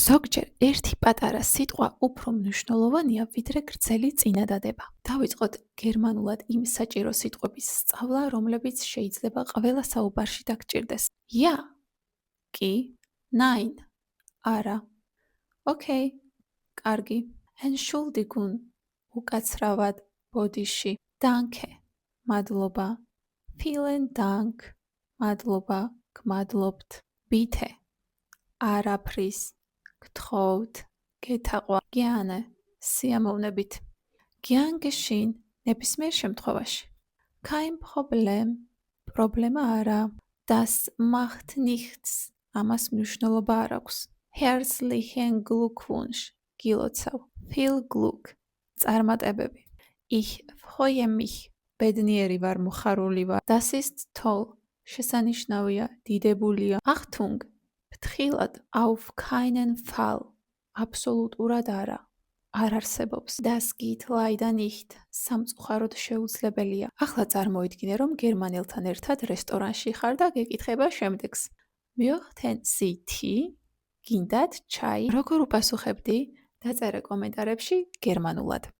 ზოგჯერ ერთი პატარა სიტყვა უფრო მნიშვნელოვანია, ვიდრე გრძელი წინადადება. დავიწყოთ გერმანულად იმ საჭირო სიტყვების სწავლა, რომლებიც შეიძლება ყველა საუბარში დაგჭირდეს. Ja, კი, nein, არა. Okay, კარგი. Entschuldigung, უკაცრავად, ბოდიში. Danke, მადლობა. Vielen Dank, მადლობა, გმადლობთ. Bitte, არაფრის, გთხოვთ, გეთაყვა. Gerne, სიამოვნებით. Gern geschehen, ნებისმიერ შემთხვევაში. Kein Problem, პრობლემა არა. Das macht nichts, ამას მნიშვნელობა არ აქვს. Herzlichen Glückwunsch, გილოცავ. Viel Glück, წარმატებები. Ich freue mich, ბედნიერი ვარ, მოხარული ვარ. Das ist toll, შესანიშნავია, დიდებულია. Achtung, ფრთხილად, auf keinen Fall, აბსოლუტურად არა. არ არსებობს. Das geht leider nicht, სამწუხაროდ შეუძლებელია. ახლა წარმოიდგინე, რომ გერმანელთან ერთად რესტორანში ხარ და გეკითხება შემდეგს. Möchten Sie Tee? გინდათ ჩაი? როგორ უპასუხებდი? დაწერე კომენტარებში გერმანულად.